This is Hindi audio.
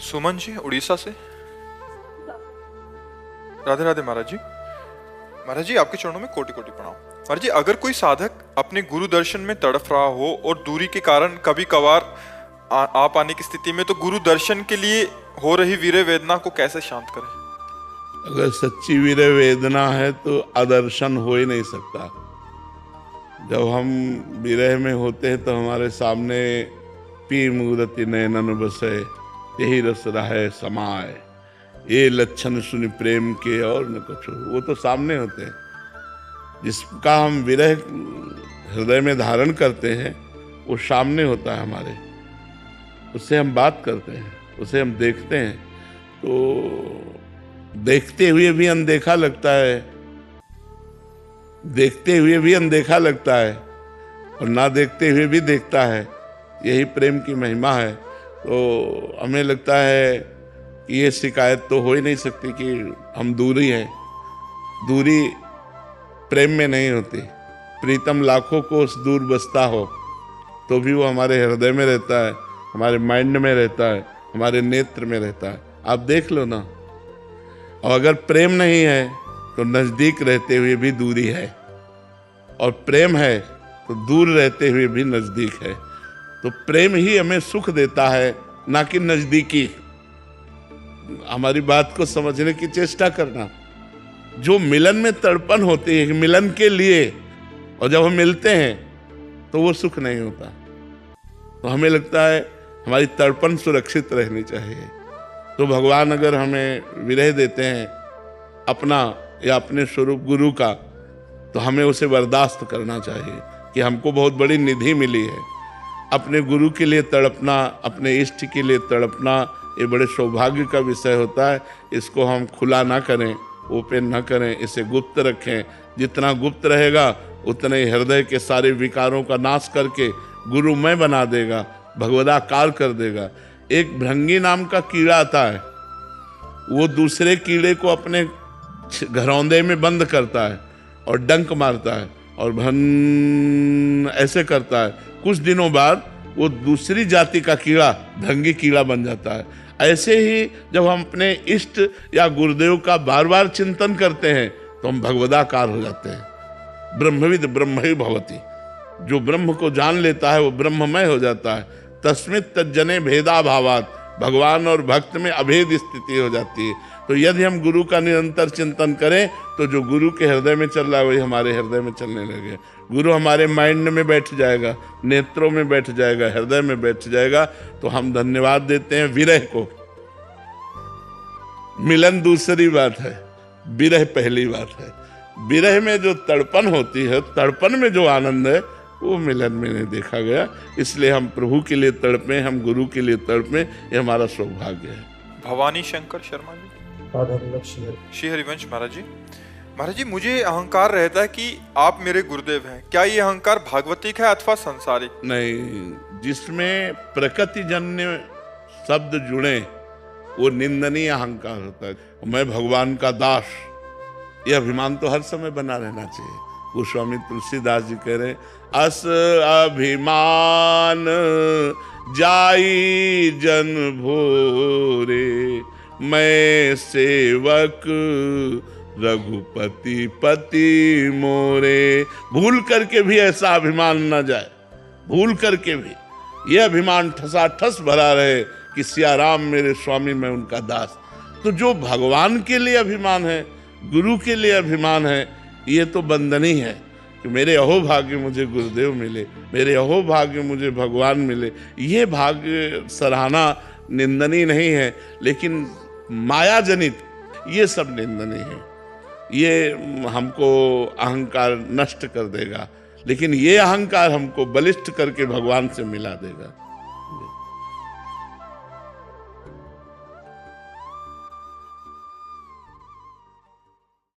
सुमन जी उड़ीसा से। राधे राधे महाराज जी। महाराज जी आपके चरणों में कोटि कोटि प्रणाम। महाराज जी अगर कोई साधक अपने गुरु दर्शन में तड़फ रहा हो और दूरी के कारण कभी कभार आ पाने की स्थिति में, तो गुरु दर्शन के लिए हो रही वीर्य वेदना को कैसे शांत करें? अगर सच्ची वीर्य वेदना है तो अदर्शन हो ही नहीं सकता। जब हम विरह में होते हैं तो हमारे सामने पी मूर्ति नयनन बसे यही रस रहे समाए, ये लक्षण सुनि प्रेम के और न कुछ। वो तो सामने होते हैं। जिसका हम विरह हृदय में धारण करते हैं वो सामने होता है हमारे, उससे हम बात करते हैं, उसे हम देखते हैं। तो देखते हुए भी अनदेखा लगता है, देखते हुए भी अनदेखा लगता है और ना देखते हुए भी देखता है। यही प्रेम की महिमा है। तो हमें लगता है कि ये शिकायत तो हो ही नहीं सकती कि हम दूरी हैं। दूरी प्रेम में नहीं होती। प्रीतम लाखों कोस दूर बसता हो तो भी वो हमारे हृदय में रहता है, हमारे माइंड में रहता है, हमारे नेत्र में रहता है। आप देख लो ना। और अगर प्रेम नहीं है तो नजदीक रहते हुए भी दूरी है, और प्रेम है तो दूर रहते हुए भी नजदीक है। तो प्रेम ही हमें सुख देता है, ना कि नजदीकी। हमारी बात को समझने की चेष्टा करना। जो मिलन में तड़पन होती है मिलन के लिए, और जब हम मिलते हैं तो वो सुख नहीं होता। तो हमें लगता है हमारी तड़पन सुरक्षित रहनी चाहिए। तो भगवान अगर हमें विरह देते हैं अपना या अपने स्वरूप गुरु का, तो हमें उसे बर्दाश्त करना चाहिए कि हमको बहुत बड़ी निधि मिली है। अपने गुरु के लिए तड़पना, अपने इष्ट के लिए तड़पना, ये बड़े सौभाग्य का विषय होता है। इसको हम खुला ना करें, ओपन ना करें, इसे गुप्त रखें। जितना गुप्त रहेगा उतने हृदय के सारे विकारों का नाश करके गुरुमय बना देगा, भगवदाकार कर देगा। एक भृंगी नाम का कीड़ा आता है, वो दूसरे कीड़े को अपने घरौंदे में बंद करता है और डंक मारता है और भन ऐसे करता है। कुछ दिनों बाद वो दूसरी जाति का कीड़ा भृंगी कीड़ा बन जाता है। ऐसे ही जब हम अपने इष्ट या गुरुदेव का बार बार चिंतन करते हैं तो हम भगवदाकार हो जाते हैं। ब्रह्मविद ब्रह्म ही भवति। जो ब्रह्म को जान लेता है वो ब्रह्ममय हो जाता है। तस्मित् तज्जने भेदा भावात। भगवान और भक्त में अभेद स्थिति हो जाती है। तो यदि हम गुरु का निरंतर चिंतन करें तो जो गुरु के हृदय में चल रहा है वही हमारे हृदय में चलने लगे। गुरु हमारे माइंड में बैठ जाएगा, नेत्रों में बैठ जाएगा, हृदय में बैठ जाएगा। तो हम धन्यवाद देते हैं विरह को। मिलन दूसरी बात है, विरह पहली बात है। विरह में जो तड़पन होती है, तड़पन में जो आनंद है, वो मिलन में नहीं देखा गया। इसलिए हम प्रभु के लिए तड़पें, हम गुरु के लिए तड़पें, ये हमारा सौभाग्य है। भवानी शंकर शर्मा जी। श्री हरिवंश महाराज जी। महाराज जी मुझे अहंकार रहता है कि आप मेरे गुरुदेव हैं। क्या ये अहंकार भागवतिक है अथवा संसारिक? नहीं, जिसमें प्रकृति जन्य शब्द जुड़े वो निंदनीय अहंकार होता है। मैं भगवान का दास, ये अभिमान तो हर समय बना रहना चाहिए। गोस्वामी तुलसीदास जी कह रहे हैं, अस अभिमान जाई जन भोरे, मैं सेवक रघुपति पति मोरे। भूल करके भी ऐसा अभिमान न जाए, भूल करके भी यह अभिमान ठसाठस भरा रहे कि सिया राम मेरे स्वामी, मैं उनका दास। तो जो भगवान के लिए अभिमान है, गुरु के लिए अभिमान है, ये तो बंधनी है कि मेरे अहोभाग्य मुझे गुरुदेव मिले, मेरे अहोभाग्य मुझे भगवान मिले। ये भाग्य सराहना निंदनीय नहीं है, लेकिन माया जनित ये सब निंदनीय है। ये हमको अहंकार नष्ट कर देगा, लेकिन ये अहंकार हमको बलिष्ठ करके भगवान से मिला देगा।